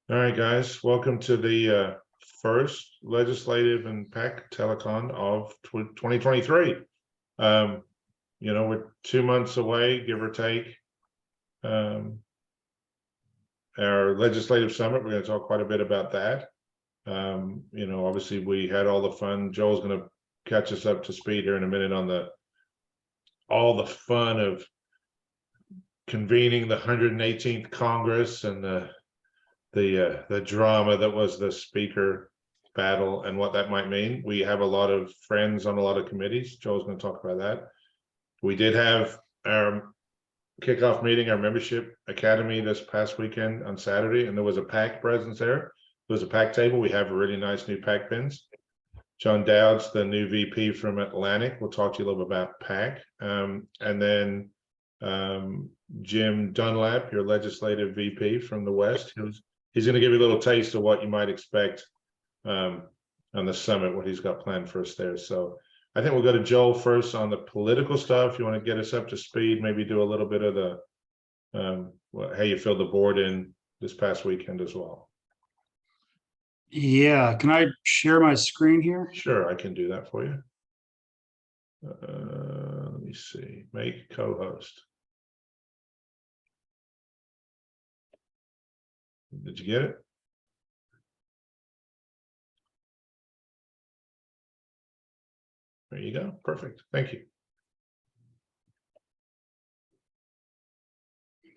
All right, guys, welcome to the first legislative and PAC telecon of 2023. We're 2 months away, give or take. Our legislative summit, we're going to talk quite a bit about that. Obviously we had all the fun. Joel's going to catch us up to speed here in a minute on all the fun of convening the 118th Congress and the drama that was the speaker battle and what that might mean. We have a lot of friends on a lot of committees. Joel's going to talk about that. We did have our kickoff meeting, our membership academy this past weekend on Saturday, and there was a PAC presence there. There was a PAC table. We have really nice new PAC pins. John Dowd's the new VP from Atlantic. We'll talk to you a little bit about PAC. And then Jim Dunlap, your legislative VP from the West, he's going to give you a little taste of what you might expect on the summit, what he's got planned for us there. So I think we'll go to Joel first on the political stuff. You want to get us up to speed, maybe do a little bit of the how you filled the board in this past weekend as well. Yeah, can I share my screen here? Sure, I can do that for you. Let me see, make co-host. Did you get it? There you go. Perfect. Thank you.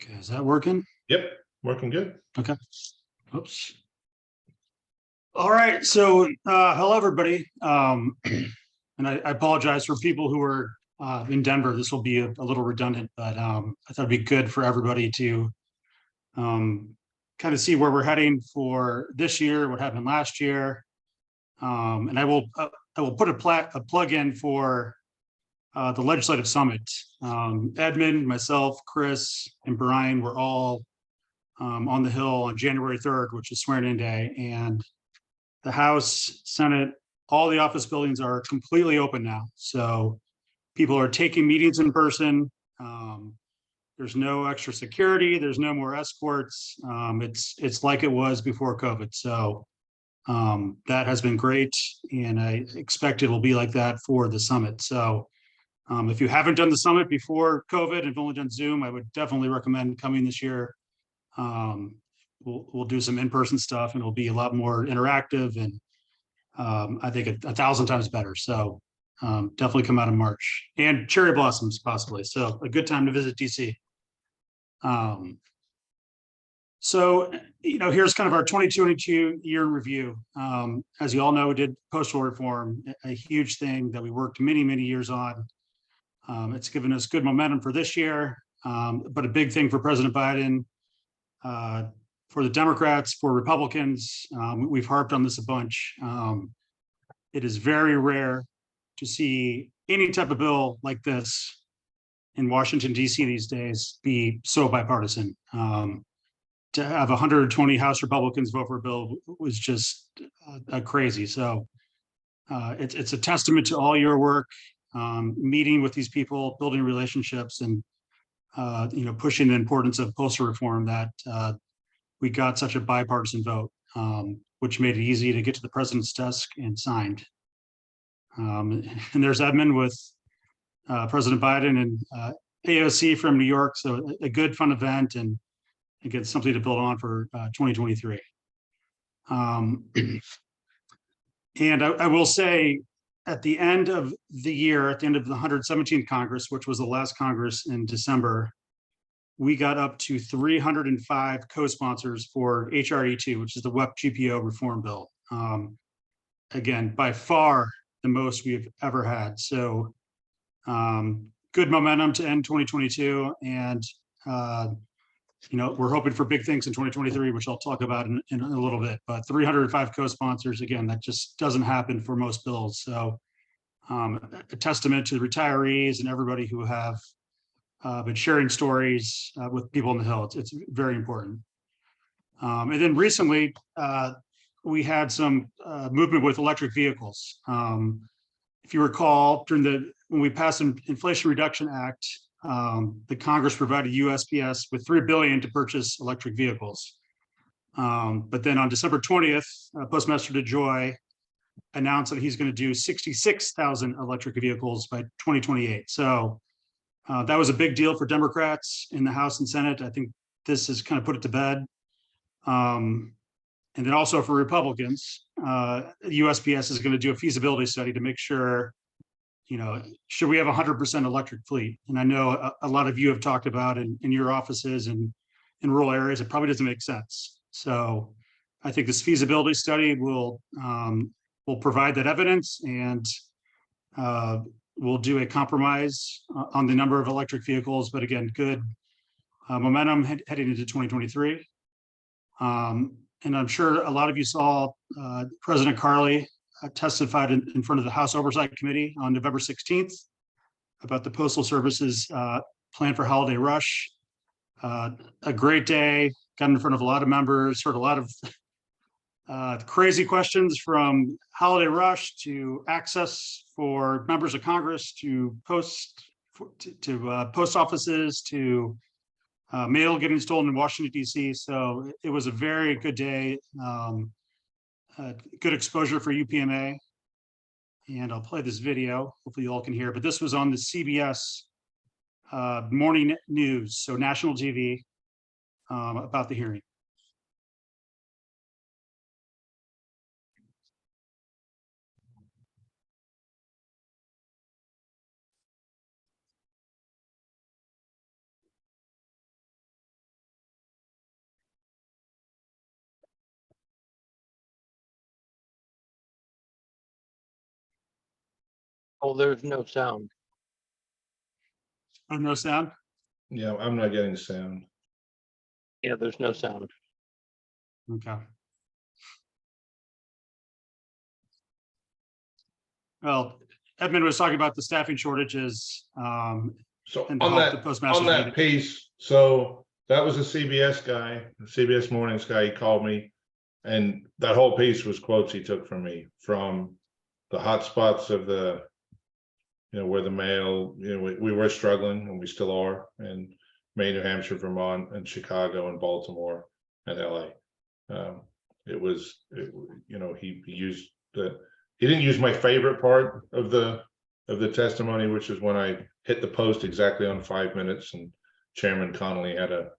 Okay, is that working? Yep, working good. Okay. Oops. All right. So, hello, everybody. And I apologize for people who are in Denver. This will be a little redundant, but I thought it'd be good for everybody to kind of see where we're heading for this year, what happened last year. And I will put a plug in for the legislative summit. Edmund, myself, Chris, and Brian were all on the Hill on January 3rd, which is swearing in day. And the House, Senate, all the office buildings are completely open now. So people are taking meetings in person. There's no extra security. There's no more escorts. It's like it was before COVID. So that has been great. And I expect it will be like that for the summit. So if you haven't done the summit before COVID and have only done Zoom, I would definitely recommend coming this year. We'll do some in-person stuff and it'll be a lot more interactive and I think 1,000 times better. So definitely come out in March and cherry blossoms possibly. So a good time to visit DC. So, here's kind of our 2022 year in review. As you all know, we did postal reform, a huge thing that we worked many, many years on. It's given us good momentum for this year, but a big thing for President Biden, for the Democrats, for Republicans. We've harped on this a bunch. It is very rare to see any type of bill like this in Washington, D.C. these days be so bipartisan. To have 120 House Republicans vote for a bill was just crazy. So it's a testament to all your work, meeting with these people, building relationships, and pushing the importance of postal reform that we got such a bipartisan vote, which made it easy to get to the president's desk and signed. And there's Edmund with President Biden and AOC from New York. So a good, fun event and again, something to build on for 2023. And I will say at the end of the year, at the end of the 117th Congress, which was the last Congress in December, we got up to 305 co-sponsors for HRE2, which is the GPO Reform Bill. Again, by far the most we've ever had. So good momentum to end 2022. And, we're hoping for big things in 2023, which I'll talk about in a little bit. But 305 co-sponsors, again, that just doesn't happen for most bills. So a testament to the retirees and everybody who have been sharing stories with people on the Hill. It's very important. And then recently, we had some movement with electric vehicles. If you recall, when we passed an Inflation Reduction Act, the Congress provided USPS with $3 billion to purchase electric vehicles. But then on December 20th, Postmaster DeJoy announced that he's going to do 66,000 electric vehicles by 2028. So that was a big deal for Democrats in the House and Senate. I think this has kind of put it to bed. And then also for Republicans, USPS is going to do a feasibility study to make sure, should we have 100% electric fleet? And I know a lot of you have talked about in your offices and in rural areas, it probably doesn't make sense. So I think this feasibility study will provide that evidence, and we'll do a compromise on the number of electric vehicles. But again, good momentum heading into 2023. And I'm sure a lot of you saw President Carley testified in front of the House Oversight Committee on November 16th about the Postal Service's plan for holiday rush. A great day, got in front of a lot of members, heard a lot of crazy questions from holiday rush to access for members of Congress to post offices to mail getting stolen in Washington, D.C. So it was a very good day, good exposure for UPMA. And I'll play this video. Hopefully you all can hear, but this was on the CBS morning news, so national TV, about the hearing. Oh, there's no sound. Oh, no sound? Yeah, I'm not getting sound. Yeah, there's no sound. Okay. Well, Edmund was talking about the staffing shortages. So And on help the that, postmaster on that meeting. piece, so that was a CBS guy, CBS Mornings guy, he called me. And that whole piece was quotes he took from me from the hot spots of the, where the mail, we were struggling and we still are, and Maine, New Hampshire, Vermont, and Chicago and Baltimore and LA. He used he didn't use my favorite part of the testimony, which is when I hit the post exactly on 5 minutes, and Chairman Connolly had a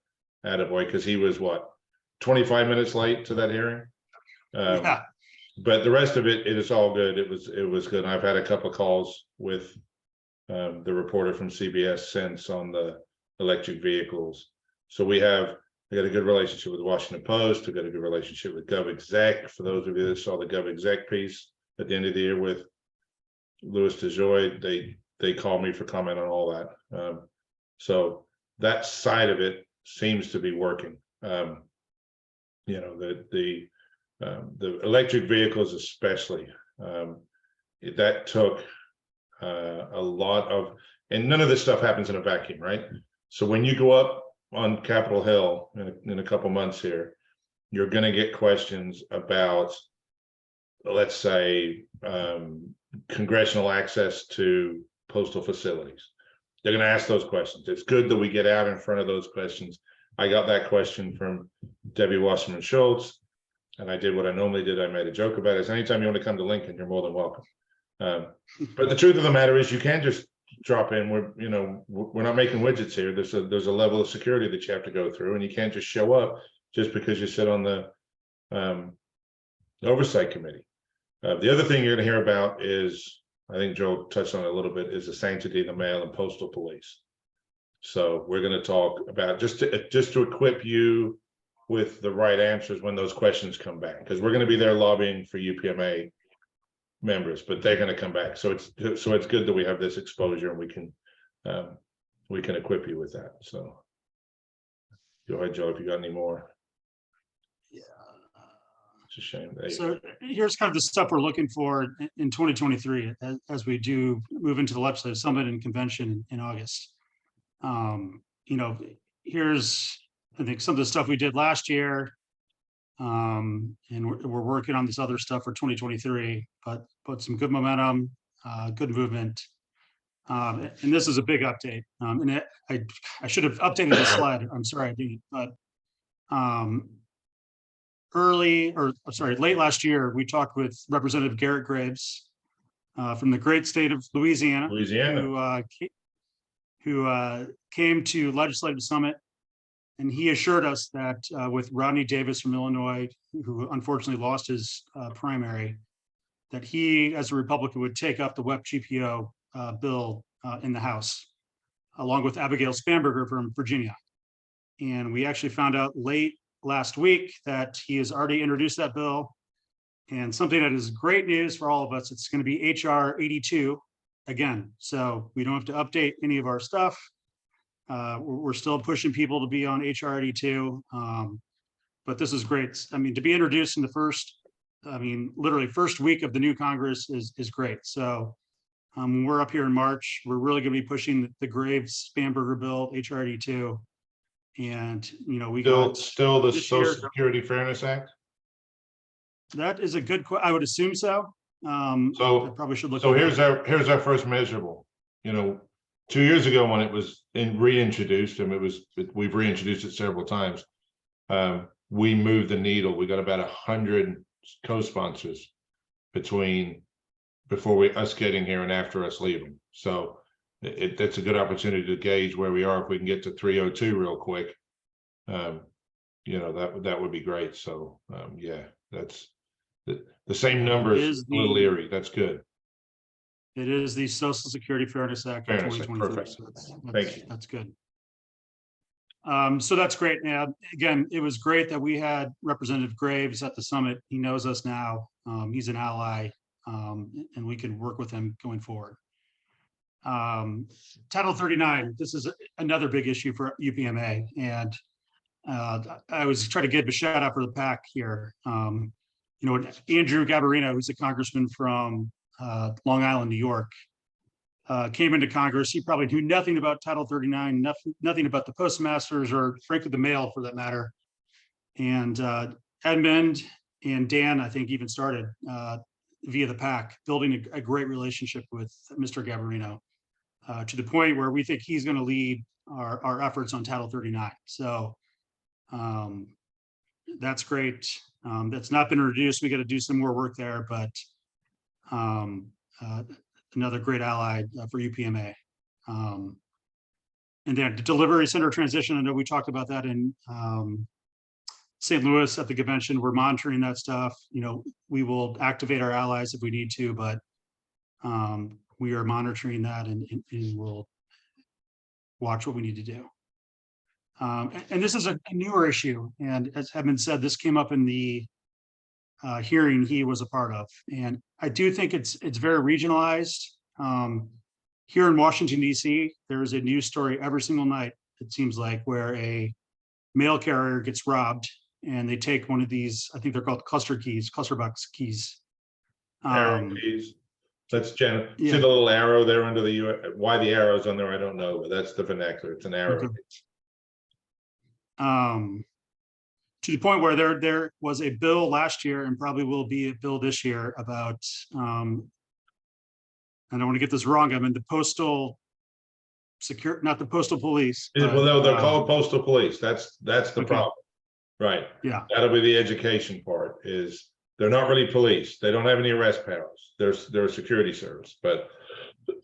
attaboy because he was 25 minutes late to that hearing. Yeah. But the rest of it is all good. It was good. I've had a couple of calls with the reporter from CBS since on the electric vehicles. So we got a good relationship with the Washington Post. We got a good relationship with GovExec. For those of you that saw the GovExec piece at the end of the year with Louis DeJoy, they called me for comment on all that. So that side of it seems to be working. The electric vehicles especially, that took a lot of, and none of this stuff happens in a vacuum, right? So when you go up on Capitol Hill in a couple months here, you're going to get questions about, let's say, congressional access to postal facilities. They're going to ask those questions. It's good that we get out in front of those questions. I got that question from Debbie Wasserman Schultz, and I did what I normally did. I made a joke about it. So anytime you want to come to Lincoln, you're more than welcome. But the truth of the matter is, you can't just drop in. We're not making widgets here. There's a level of security that you have to go through, and you can't just show up just because you sit on the oversight committee. The other thing you're going to hear about is, I think Joe touched on it a little bit, is the sanctity of the mail and postal police. So we're going to talk about just to equip you with the right answers when those questions come back, because we're going to be there lobbying for UPMA members, but they're going to come back. So it's good that we have this exposure, and we can equip you with that. So go ahead, Joe, if you got any more. Yeah. It's a shame. So here's kind of the stuff we're looking for in 2023 as we do move into the legislative summit and convention in August. Here's, I think, some of the stuff we did last year, and we're working on this other stuff for 2023, but some good momentum, good movement. And this is a big update. And I should have updated the slide. I'm sorry I didn't, but late last year, we talked with Representative Garrett Graves from the great state of Louisiana, who came to Legislative Summit, and he assured us that with Rodney Davis from Illinois, who unfortunately lost his primary, that he, as a Republican, would take up the WEP GPO bill in the House, along with Abigail Spanberger from Virginia. And we actually found out late last week that he has already introduced that bill. And something that is great news for all of us, it's going to be HR 82 again. So we don't have to update any of our stuff. We're still pushing people to be on HR 82. But this is great. I mean, to be introduced in the literally first week of the new Congress is great. So when we're up here in March, we're really going to be pushing the Graves-Spanberger bill, HR 82. And, we still the Social Security Fairness Act. That is a good question. I would assume so. I probably should look. So here's our first measurable. 2 years ago when it was reintroduced, and we've reintroduced it several times. We moved the needle. We got about 100 co-sponsors before us getting here and after us leaving. So that's a good opportunity to gauge where we are. If we can get to 302 real quick, that would be great. So yeah, that's the same numbers. A little eerie. That's good. It is the Social Security Fairness Act of 2023. Perfect. So Thank you. That's good. So that's great. Now, again, it was great that we had Representative Graves at the summit. He knows us now. He's an ally, and we can work with him going forward. Title 39, this is another big issue for UPMA. And I was trying to give a shout out for the PAC here. Andrew Gabarino, who's a congressman from Long Island, New York, came into Congress. He probably knew nothing about Title 39, nothing about the postmasters or frankly the mail for that matter. And Edmund and Dan, I think, even started via the PAC, building a great relationship with Mr. Gabarino to the point where we think he's going to lead our efforts on Title 39. So that's great. That's not been introduced. We got to do some more work there, but another great ally for UPMA. And then the delivery center transition, I know we talked about that in St. Louis at the convention. We're monitoring that stuff. We will activate our allies if we need to, but we are monitoring that and we'll watch what we need to do. And this is a newer issue. And as Edmund said, this came up in the hearing he was a part of. And I do think it's very regionalized. Here in Washington, D.C., there's a news story every single night, it seems like, where a mail carrier gets robbed and they take one of these, I think they're called cluster box keys. Arrow keys. That's Jen. Yeah. See the little arrow there under the U. Why the arrow's on there, I don't know, but that's the vernacular. It's an arrow. Okay. To the point where there was a bill last year and probably will be a bill this year about, I don't want to get this wrong, I'm in the postal not the postal police. But, well, they're called postal police. That's the problem. Right. Yeah. That'll be the education part, is they're not really police. They don't have any arrest powers. They're a security service, but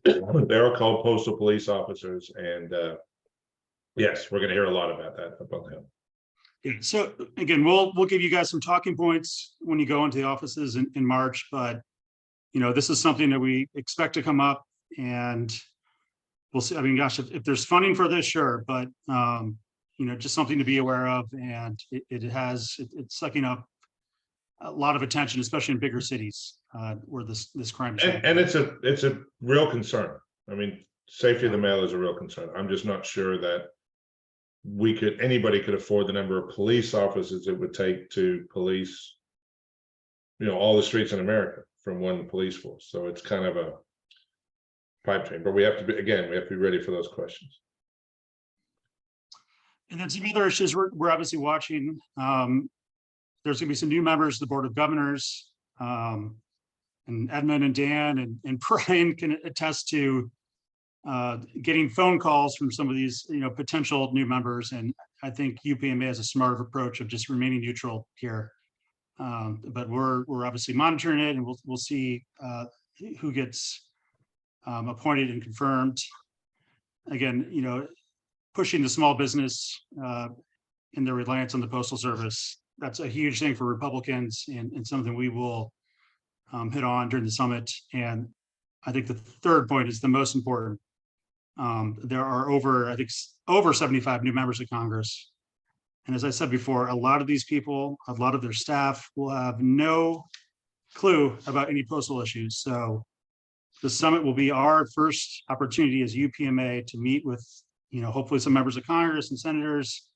they're called postal police officers. And yes, we're going to hear a lot about that up on the Hill. Yeah. So again, we'll give you guys some talking points when you go into the offices in March, but this is something that we expect to come up, and we'll see. I mean, gosh, if there's funding for this, sure, but just something to be aware of. And it's sucking up a lot of attention, especially in bigger cities where this crime is and it's a real concern. I mean, safety of the mail is a real concern. I'm just not sure that anybody could afford the number of police officers it would take to police all the streets in America from one police force. So it's kind of a pipe dream, but we have to be ready for those questions. And then some other issues we're obviously watching. There's going to be some new members of the Board of Governors, and Edmund and Dan and Brian can attest to getting phone calls from some of these, potential new members. And I think UPMA has a smart approach of just remaining neutral here. But we're obviously monitoring it, and we'll see who gets appointed and confirmed. Again, pushing the small business in their reliance on the Postal Service. That's a huge thing for Republicans, and something we will hit on during the summit. And I think the third point is the most important. There are over 75 new members of Congress. And as I said before, a lot of these people, a lot of their staff will have no clue about any postal issues. So the summit will be our first opportunity as UPMA to meet with, hopefully some members of Congress and senators,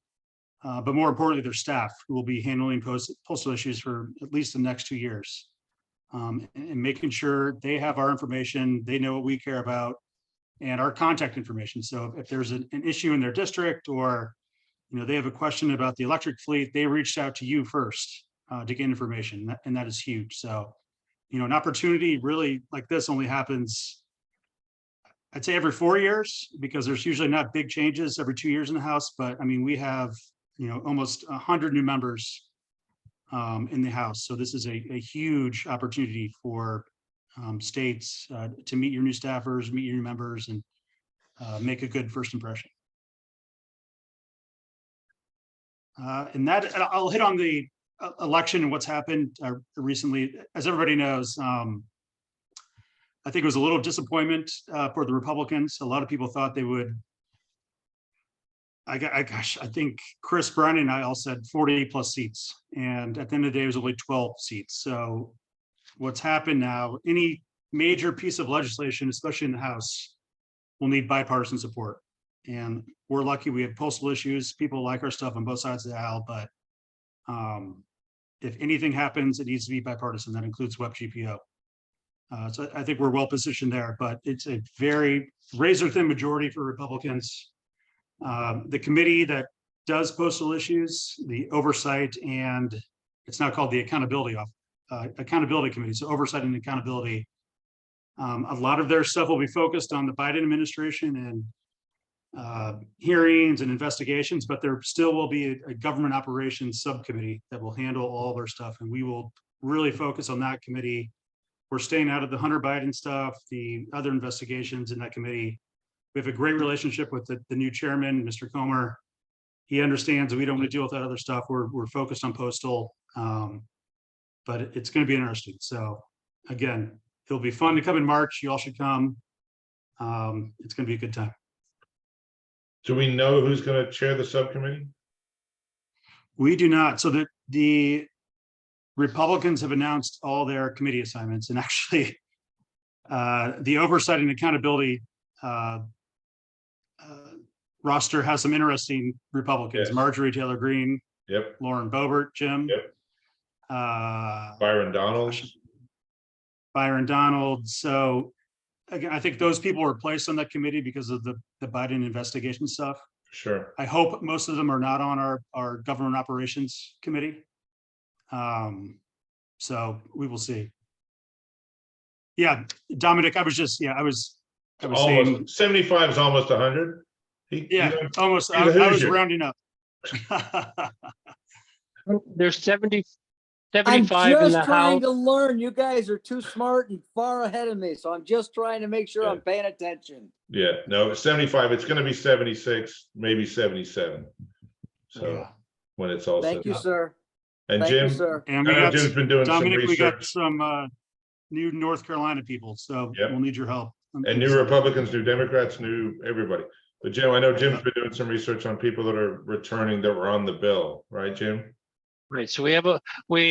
but more importantly, their staff, who will be handling postal issues for at least the next 2 years, and making sure they have our information, they know what we care about, and our contact information. So if there's an issue in their district, or they have a question about the electric fleet, they reached out to you first to get information, and that is huge. So, an opportunity really like this only happens, I'd say, every 4 years, because there's usually not big changes every 2 years in the House. But I mean, we have almost 100 new members in the House, so this is a huge opportunity for states to meet your new staffers, meet your new members, and make a good first impression. And that I'll hit on the election and what's happened recently. As everybody knows, I think it was a little disappointment for the Republicans. A lot of people thought they would. I think Chris, Brian, and I all said 40 plus seats, and at the end of the day, it was only 12 seats. So what's happened now? Any major piece of legislation, especially in the House, will need bipartisan support. And we're lucky we have postal issues. People like our stuff on both sides of the aisle, but if anything happens, it needs to be bipartisan. That includes web GPO. So I think we're well positioned there, but it's a very razor thin majority for Republicans. The committee that does postal issues, the oversight, and it's now called the accountability committee. So oversight and accountability. A lot of their stuff will be focused on the Biden administration and hearings and investigations, but there still will be a government operations subcommittee that will handle all of our stuff, and we will really focus on that committee. We're staying out of the Hunter Biden stuff, the other investigations in that committee. We have a great relationship with the new chairman, Mr. Comer. He understands that we don't want to deal with that other stuff. We're focused on postal, but it's going to be interesting. So again, it'll be fun to come in March. You all should come. It's going to be a good time. Do we know who's going to chair the subcommittee? We do not. So the Republicans have announced all their committee assignments, and actually the oversight and accountability roster has some interesting Republicans. Yes. Marjorie Taylor Greene. Yep. Lauren Boebert, Jim. Yep. Byron Donald. So again, I think those people were placed on that committee because of the Biden investigation stuff. Sure. I hope most of them are not on our government operations committee. So we will see. Yeah, Dominic, I was almost saying 75 is almost 100. Almost. I was rounding up. There's 75 I'm in just the trying House. to learn. You guys are too smart and far ahead of me, so I'm just trying to make sure I'm paying attention. Yeah, no, 75. It's going to be 76, maybe 77. So when it's all Thank you, sir. And Thank Jim, you, sir. And Jim's been doing Dominic, some we got research. some new North Carolina people, so we'll need your help. And new Republicans, new Democrats, new everybody. But Jim, I know Jim's been doing some research on people that are returning that were on the bill, right, Jim? Right. So we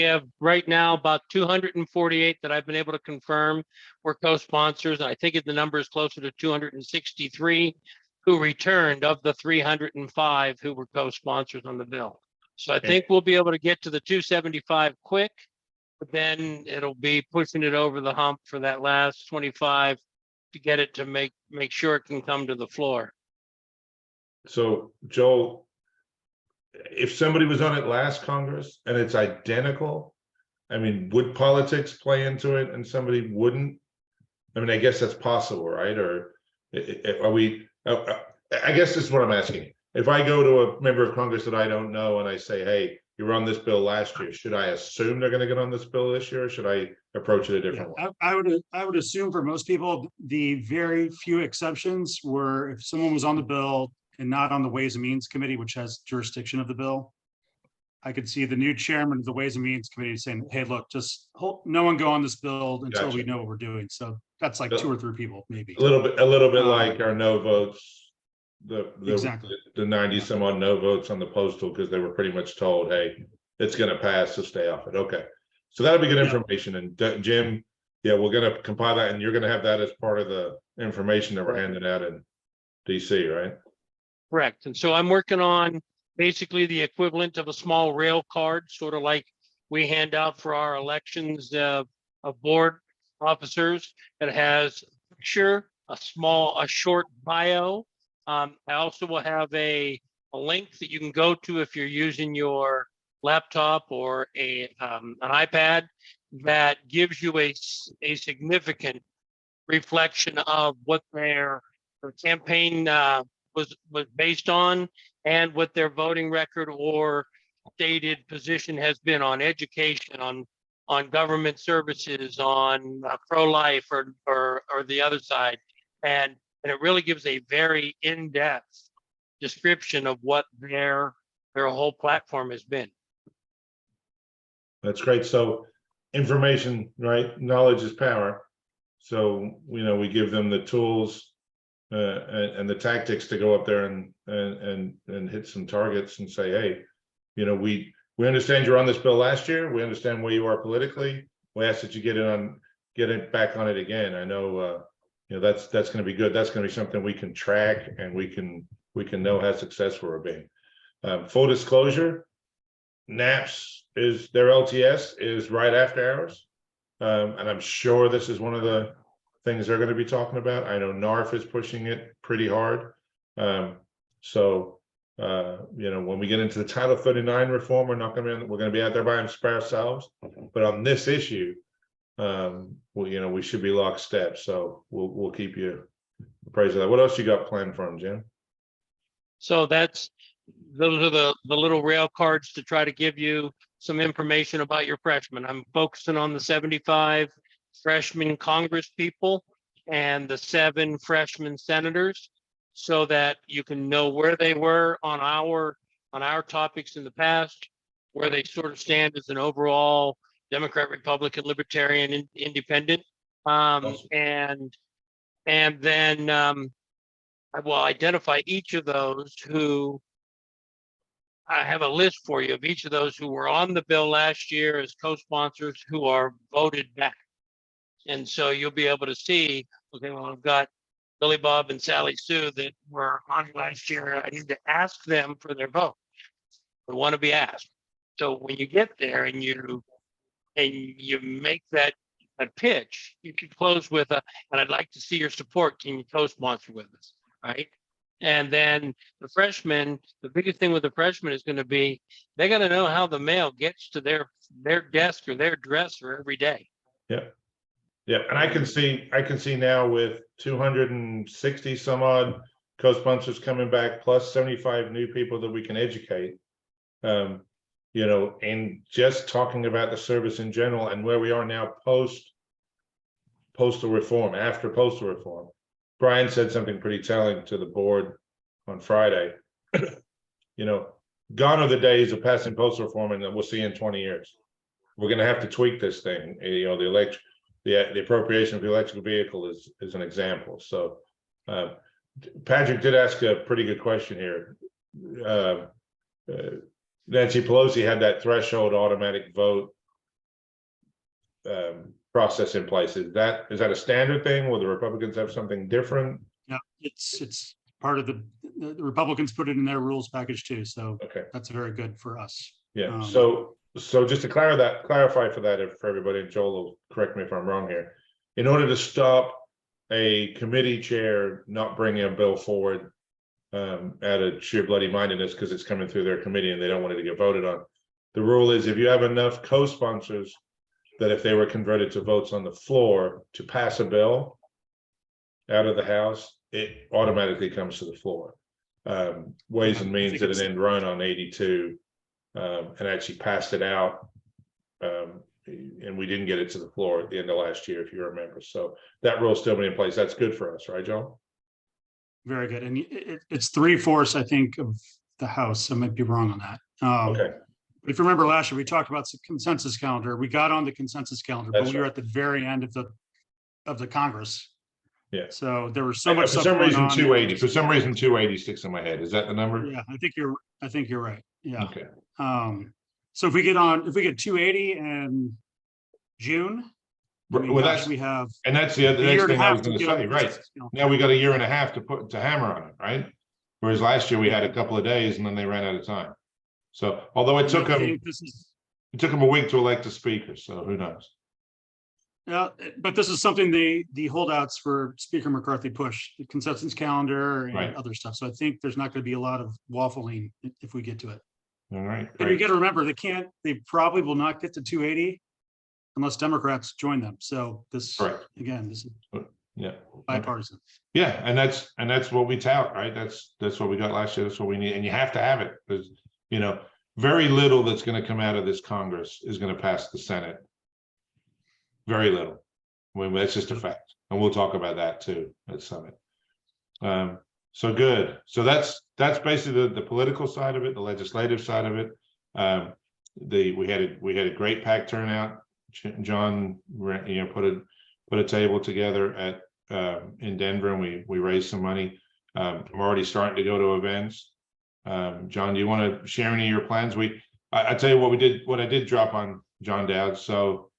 have right now about 248 that I've been able to confirm were co-sponsors. I think the number is closer to 263 who returned of the 305 who were co-sponsors on the bill. So I think we'll be able to get to the 275 quick, but then it'll be pushing it over the hump for that last 25 to get it to make sure it can come to the floor. So Joel, if somebody was on it last Congress and it's identical, I mean, would politics play into it and somebody wouldn't? I mean, I guess that's possible, right? Or are we, I guess this is what I'm asking. If I go to a member of Congress that I don't know and I say, hey, you were on this bill last year. Should I assume they're going to get on this bill this year, or should I approach it a Yeah, different way? I would assume for most people, the very few exceptions were if someone was on the bill and not on the Ways and Means Committee, which has jurisdiction of the bill. I could see the new chairman of the Ways and Means Committee saying, hey, look, just no one go on this bill until we Gotcha. know what we're doing. So that's like 2 or 3 people, maybe. A little bit like our no votes, Exactly. the 90 some odd no votes on the postal, because they were pretty much told, hey, it's going to pass, so stay off it. Okay, so that'll be good information. And Jim, yeah, we're going to compile that, and you're going to have that as part of the information that we're handing out in DC, right? Correct. And so I'm working on basically the equivalent of a small rail card, sort of like we hand out for our elections of board officers. It has a picture, a short bio. I also will have a link that you can go to if you're using your laptop or an iPad that gives you a significant reflection of what their campaign was based on, and what their voting record or stated position has been on education, on government services, on pro-life or the other side, and it really gives a very in-depth description of what their whole platform has been. That's great. So information, right? Knowledge is power. So, we give them the tools and the tactics to go up there and hit some targets and say, hey, we understand you're on this bill last year. We understand where you are politically. We ask that you get it back on it again. I know, that's going to be good. That's going to be something we can track, and we can know how successful we're being. Full disclosure, NAPS their LTS is right after ours. And I'm sure this is one of the things they're going to be talking about. I know NARF is pushing it pretty hard. So when we get into the Title 39 reform, we're going to be out there by ourselves. But on this issue, we should be lockstep. So we'll keep you appraised of that. What else you got planned for them, Jim? So those are the little rail cards to try to give you some information about your freshmen. I'm focusing on the 75 freshman Congress people and the 7 freshman senators, so that you can know where they were on our topics in the past, where they sort of stand as an overall Democrat, Republican, Libertarian, Independent, and then I will identify each of those who. I have a list for you of each of those who were on the bill last year as co-sponsors who are voted back. And so you'll be able to see, okay, well, I've got Billy Bob and Sally Sue that were on last year. I need to ask them for their vote. They want to be asked. So when you get there and you make that pitch, you can close with and I'd like to see your support. Can you co-sponsor with us? Right. And then the freshmen, the biggest thing with the freshmen is going to be, they got to know how the mail gets to their desk or their dresser every day. Yeah. Yeah. And I can see now with 260 some odd co-sponsors coming back, plus 75 new people that we can educate, and just talking about the service in general and where we are now post postal reform, after postal reform. Brian said something pretty telling to the board on Friday. Gone are the days of passing postal reform and we'll see in 20 years. We're going to have to tweak this thing. The appropriation of the electric vehicle is an example. So Patrick did ask a pretty good question here. Nancy Pelosi had that threshold automatic vote process in place. Is that a standard thing? Will the Republicans have something different? Yeah, it's part of the Republicans put it in their rules package too. So okay, that's very good for us. Yeah. So just to clarify for that, for everybody, and Joel will correct me if I'm wrong here. In order to stop a committee chair not bringing a bill forward out of sheer bloody mindedness because it's coming through their committee and they don't want it to get voted on, the rule is if you have enough co-sponsors that if they were converted to votes on the floor to pass a bill out of the House, it automatically comes to the floor. Ways and Means did an end run on 82 and actually passed it out. And we didn't get it to the floor at the end of last year, if you remember. So that rule's still in place. That's good for us, right, Joe? Very good. And it's 3/4, I think, of the House. I might be wrong on that. Okay. If you remember last year, we talked about the consensus calendar. We got on the consensus calendar, but That's we were right. at the very end of the Congress. Yeah. So there was so much For stuff some going reason, on. 280. For some reason, 280 sticks in my head. Is that the number? Yeah, I think you're right. Yeah. Okay. So if we get 280 in June, I mean, Well, gosh, we have and that's the other a year next and a thing I was half to going to get on say, the right? consensus calendar. Now we got a year and a half to hammer on it, right? Whereas last year we had a couple of days and then they ran out of time. So although it And took I them think this is, a week to elect a speaker, so who knows? yeah, but this is something the holdouts for Speaker McCarthy push, the consensus calendar and Right. other stuff. So I think there's not going to be a lot of waffling if we get to it. All right. And you Great. got to remember, they probably will not get to 280 unless Democrats join them. So this, Correct. again, this is Yeah. bipartisan. Yeah, and that's what we tout, right? That's what we got last year. That's what we need, and you have to have it. There's, very little that's going to come out of this Congress is going to pass the Senate. Very little. Well, that's just a fact, and we'll talk about that too at Summit. So good. So that's basically the political side of it, the legislative side of it. We had a great PAC turnout. John, put a table together at in Denver, and we raised some money. I'm already starting to go to events. John, do you want to share any of your plans? I tell you what I did drop on John Dowd. So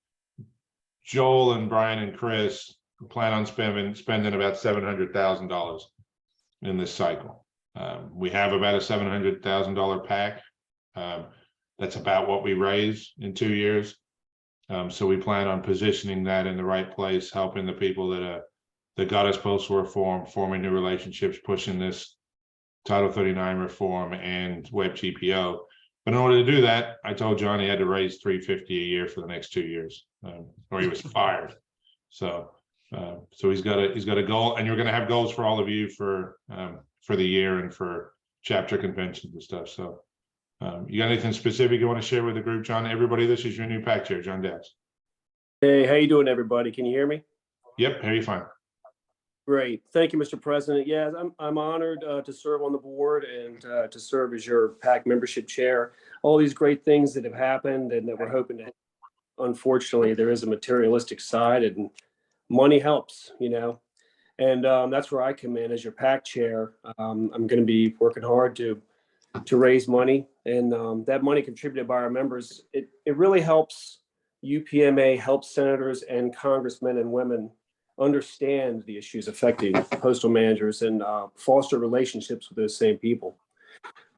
Joel and Brian and Chris plan on spending about $700,000 in this cycle. We have about a $700,000 PAC. That's about what we raise in 2 years. So we plan on positioning that in the right place, helping the people that got us postal reform, forming new relationships, pushing this Title 39 reform and web GPO. But in order to do that, I told John he had to raise $350 a year for the next 2 years, or he was fired. So he's got a goal, and you're going to have goals for all of you for the year and for chapter conventions and stuff. So you got anything specific you want to share with the group, John? Everybody, this is your new PAC chair, John Dowds. Hey, how you doing, everybody? Can you hear me? Yep, hear you fine. Great. Thank you, Mr. President. Yeah, I'm honored to serve on the board and to serve as your PAC membership chair. All these great things that have happened and that we're hoping to. Unfortunately, there is a materialistic side, and money helps, and that's where I come in as your PAC chair. I'm going to be working hard to raise money, and that money contributed by our members, it really helps UPMA, helps senators and congressmen and women understand the issues affecting postal managers and foster relationships with those same people.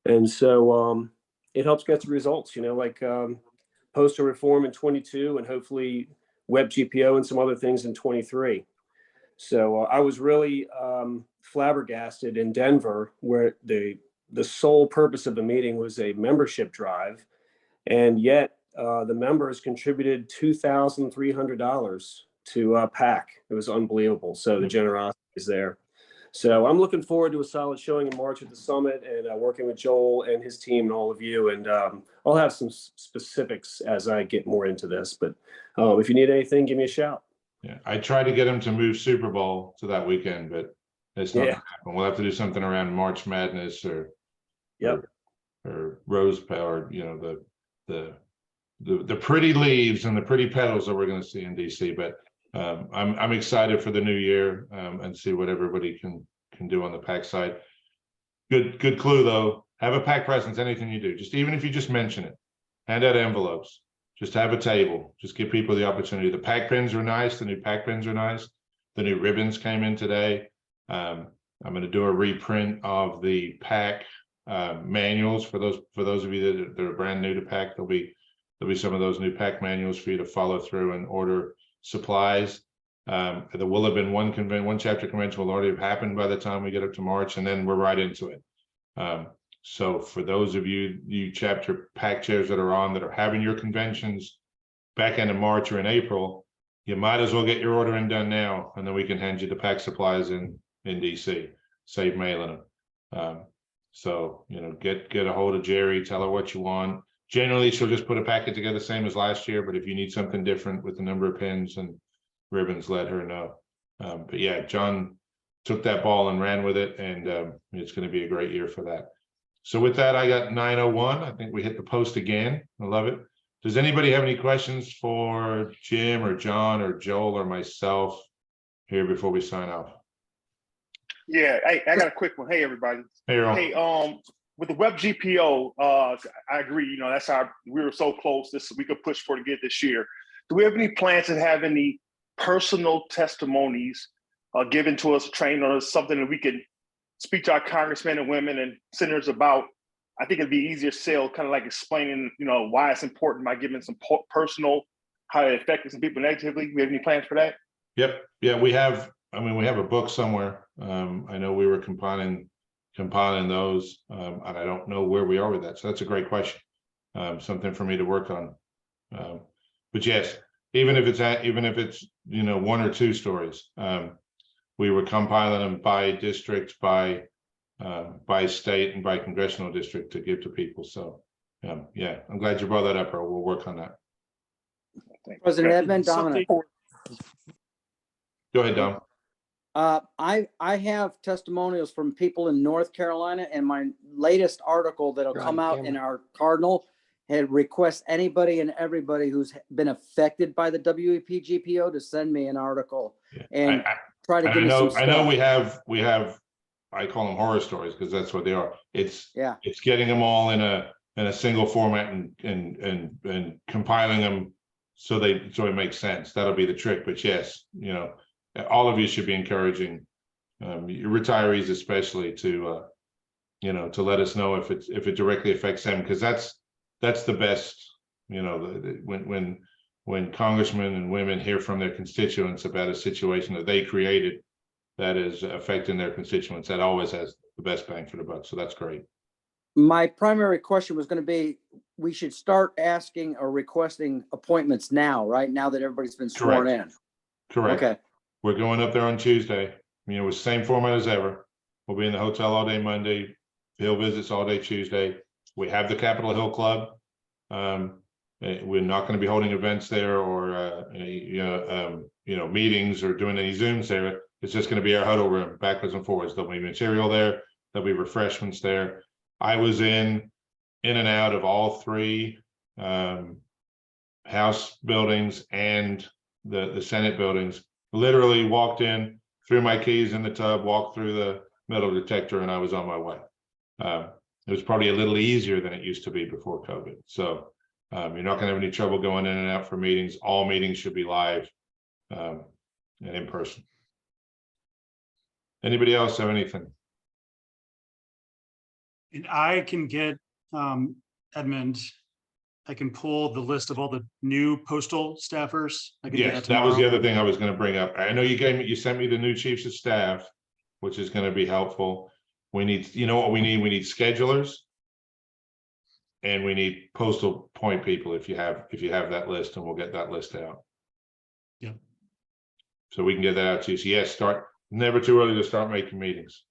And so it helps get the results, like postal reform in 22 and hopefully web GPO and some other things in 23. So I was really flabbergasted in Denver, where the sole purpose of the meeting was a membership drive. And yet the members contributed $2,300 to PAC. It was unbelievable. So the generosity is there. So I'm looking forward to a solid showing in March at the summit, and working with Joel and his team and all of you. And I'll have some specifics as I get more into this. But if you need anything, give me a shout. Yeah, I tried to get him to move Super Bowl to that weekend, but it's not gonna happen. We'll have to do something around March Madness or Rose, or the pretty leaves and the pretty petals that we're going to see in DC. But I'm excited for the new year and see what everybody can do on the PAC side. Good clue though. Have a PAC presence. Anything you do, just even if you just mention it, hand out envelopes. Just have a table. Just give people the opportunity. The PAC pins are nice. The new PAC pins are nice. The new ribbons came in today. I'm going to do a reprint of the PAC manuals for those of you that are brand new to PAC. There'll be some of those new PAC manuals for you to follow through and order supplies. There will have been one chapter convention will already have happened by the time we get up to March, and then we're right into it. So for those of you chapter PAC chairs that are having your conventions back end of March or in April, you might as well get your ordering done now, and then we can hand you the PAC supplies in DC. Save mailing them. So get a hold of Jerry, tell her what you want. Generally, she'll just put a packet together, same as last year, but if you need something different with the number of pins and ribbons, let her know. But yeah, John took that ball and ran with it, and it's going to be a great year for that. So with that, I got 9:01. I think we hit the post again. I love it. Does anybody have any questions for Jim or John or Joel or myself here before we sign off? Yeah, I got a quick one. Hey, everybody. Hey, Earl. Hey, with the web GPO, I agree. You know, that's we were so close. We could push for to get this year. Do we have any plans to have any personal testimonies given to us, trained or something that we could speak to our congressmen and women and senators about? I think it'd be easier sale, kind of like explaining, you know, why it's important by giving some personal, how it affected some people negatively. We have any plans for that? Yep. Yeah, we have. I mean, we have a book somewhere. I know we were compiling those, and I don't know where we are with that. So that's a great question. Something for me to work on. But yes, even if it's you know, 1 or 2 stories, we were compiling them by district, by state, and by congressional district to give to people. So yeah, I'm glad you brought that up, Earl. We'll work on that. President Edmund, Dominic. Go ahead, Dom. I have testimonials from people in North Carolina, and my latest article that'll come out in our Cardinal had requests anybody and everybody who's been affected by the WEP GPO to send me an article and try to give me some stuff. I know we have I call them horror stories because that's what they are. It's getting them all in a single format and compiling them so it makes sense. That'll be the trick. But yes, you know, all of you should be encouraging retirees especially to you know, to let us know if it directly affects them, because that's the best. You know, when congressmen and women hear from their constituents about a situation that they created that is affecting their constituents, that always has the best bang for the buck. So that's great. My primary question was going to be, we should start asking or requesting appointments now, right? Now that everybody's been sworn in. Correct. Okay. We're going up there on Tuesday. You know, with the same format as ever. We'll be in the hotel all day Monday, Hill visits all day Tuesday. We have the Capitol Hill Club. We're not going to be holding events there or you know, meetings or doing any Zooms there. It's just going to be our huddle room, backwards and forwards. There'll be material there. There'll be refreshments there. I was in and out of all 3 House buildings and the Senate buildings. Literally walked in, threw my keys in the tub, walked through the metal detector, and I was on my way. It was probably a little easier than it used to be before COVID. So you're not going to have any trouble going in and out for meetings. All meetings should be live and in person. Anybody else have anything? And I can get Edmund. I can pull the list of all the new postal staffers. I can do Yes, that that was the tomorrow. other thing I was going to bring up. I know you sent me the new chiefs of staff, which is going to be helpful. We need, you know what we need? We need schedulers. And we need postal point people if you have that list, and we'll get that list out. Yeah. So we can get that out to you. So yes, never too early to start making meetings.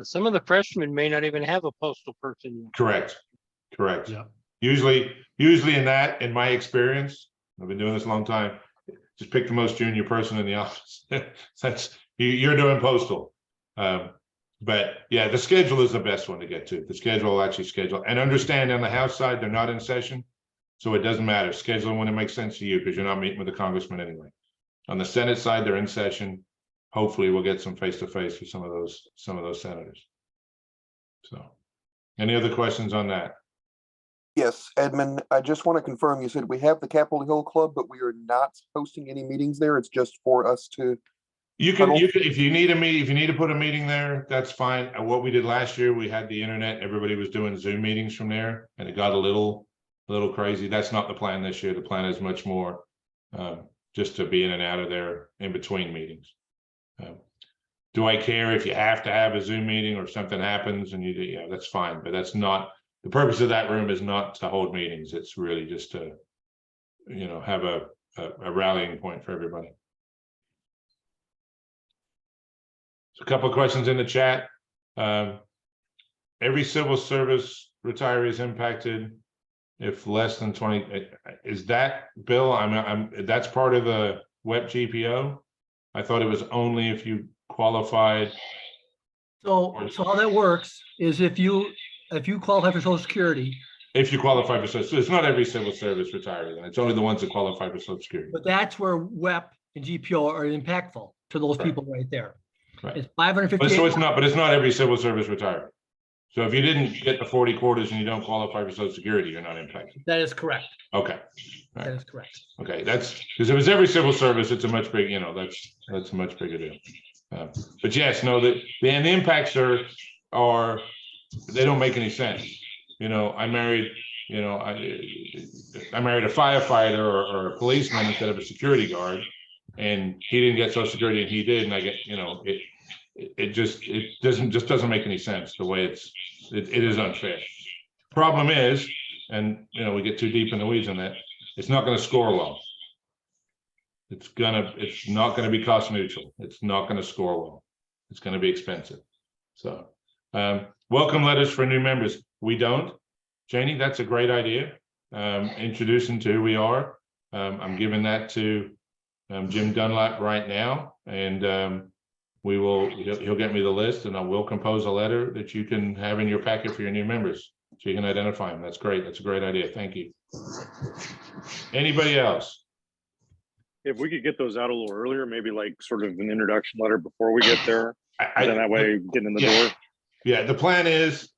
Some of the freshmen may not even have a postal person yet. Correct. Yeah. Usually in my experience, I've been doing this a long time, just pick the most junior person in the office. You're doing postal. But yeah, the schedule is the best one to get to. The schedule will actually schedule, and understand on the House side, they're not in session. So it doesn't matter. Schedule when it makes sense to you, because you're not meeting with the congressman anyway. On the Senate side, they're in session. Hopefully we'll get some face-to-face with some of those senators. So any other questions on that? Yes, Edmund, I just want to confirm, you said we have the Capitol Hill Club, but we are not hosting any meetings there. It's just for us to. You can, if you need to put a meeting there, that's fine. What we did last year, we had the internet, everybody was doing Zoom meetings from there, and it got a little crazy. That's not the plan this year. The plan is much more just to be in and out of there in between meetings. Do I care if you have to have a Zoom meeting or something happens and yeah, that's fine, but that's not the purpose of that room. Is not to hold meetings. It's really just to, you know, have a rallying point for everybody. So a couple of questions in the chat. Every civil service retiree is impacted. if less than 20, is that, Bill, that's part of the web GPO? I thought it was only if you qualified. So how that works is if you qualify for Social Security, If you qualify for Social, so it's not every civil service retiree, then it's only the ones that qualify for Social Security. but that's where WEP and GPO are impactful to those Right. people right there. Right. It's 550. But so it's not every civil service retiree. So if you didn't get the 40 quarters and you don't qualify for Social Security, you're not impacted. That is correct. Okay. That is correct. Okay, that's because if it's every civil service, it's a much big, that's a much bigger deal. But yes, no, the impacts are they don't make any sense. I married a firefighter or a policeman instead of a security guard, and he didn't get Social Security and he did, and I get, it doesn't make any sense the way it is unfair. Problem is, and we get too deep in the weeds on that, it's not going to score well. It's not going to be cost neutral. It's not going to score well. It's going to be expensive. So welcome letters for new members. We don't. Janie, that's a great idea. Introducing to who we are. I'm giving that to Jim Dunlap right now, and he'll get me the list, and I will compose a letter that you can have in your packet for your new members, so you can identify them. That's great. That's a great idea. Thank you. Anybody else? If we could get those out a little earlier, maybe like sort of an introduction letter before we get there, then that way getting in the door. Yeah, the plan is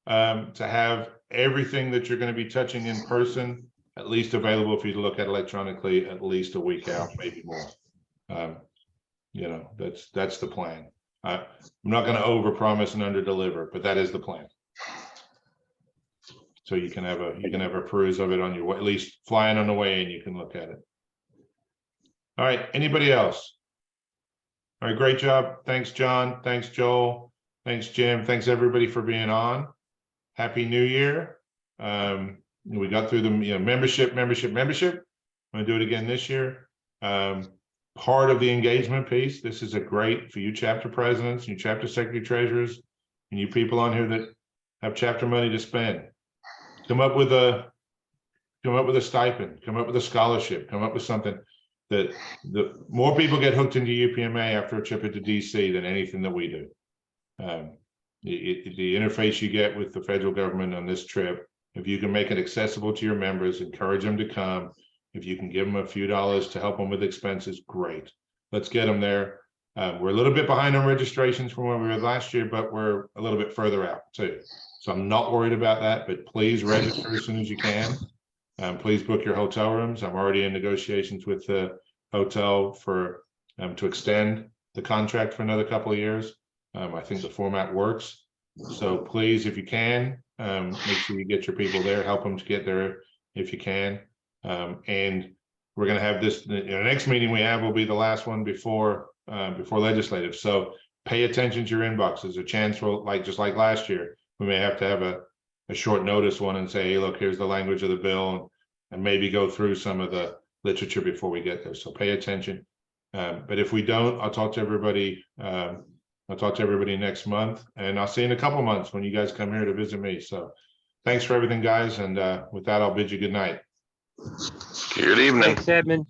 to have everything that you're going to be touching in person at least available for you to look at electronically at least a week out, maybe more. That's the plan. I'm not going to overpromise and underdeliver, but that is the plan. So you can have a peruse of it on your way, at least flying on the way, and you can look at it. All right, anybody else? All right, great job. Thanks, John. Thanks, Joel. Thanks, Jim. Thanks, everybody, for being on. Happy New Year. We got through the membership. I'm going to do it again this year. Part of the engagement piece, this is a great for you chapter presidents, you chapter secretary treasurers, and you people on here that have chapter money to spend. Come up with a stipend, come up with a scholarship, come up with something that the more people get hooked into UPMA after a trip into DC than anything that we do. The interface you get with the federal government on this trip, if you can make it accessible to your members, encourage them to come. If you can give them a few dollars to help them with expenses, great. Let's get them there. We're a little bit behind on registrations from where we were last year, but we're a little bit further out too. So I'm not worried about that, but please register as soon as you can. Please book your hotel rooms. I'm already in negotiations with the hotel for to extend the contract for another couple of years. I think the format works. So please, if you can, make sure you get your people there, help them to get there if you can. And we're going to have this, the next meeting we have will be the last one before legislative. So pay attention to your inbox. There's a chance for, just like last year, we may have to have a short notice one and say, hey, look, here's the language of the bill, and maybe go through some of the literature before we get there. So pay attention. But if we don't, I'll talk to everybody. I'll talk to everybody next month, and I'll see you in a couple months when you guys come here to visit me. So thanks for everything, guys. And with that, I'll bid you good night. Good evening. Thanks, Edmund.